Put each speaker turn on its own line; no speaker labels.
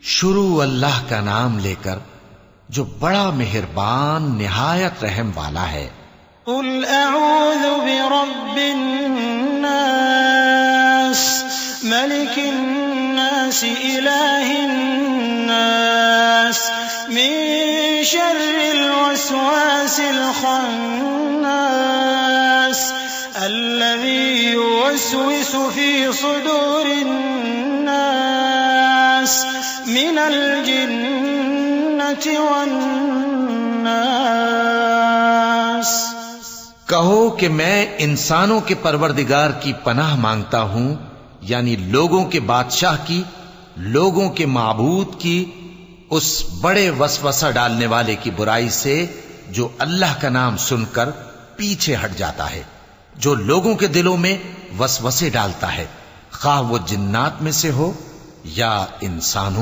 شروع اللہ کا نام لے کر جو بڑا مہربان نہایت رحم والا ہے۔
قل اعوذ برب الناس ملک الناس الہ الناس من شر الوسواس الخناس الذي يوسوس في صدور الناس من الجنة والناس۔
کہو کہ میں انسانوں کے پروردگار کی پناہ مانگتا ہوں، یعنی لوگوں کے بادشاہ کی، لوگوں کے معبود کی، اس بڑے وسوسہ ڈالنے والے کی برائی سے جو اللہ کا نام سن کر پیچھے ہٹ جاتا ہے، جو لوگوں کے دلوں میں وسوسے ڈالتا ہے، خواہ وہ جنات میں سے ہو یا انسانوں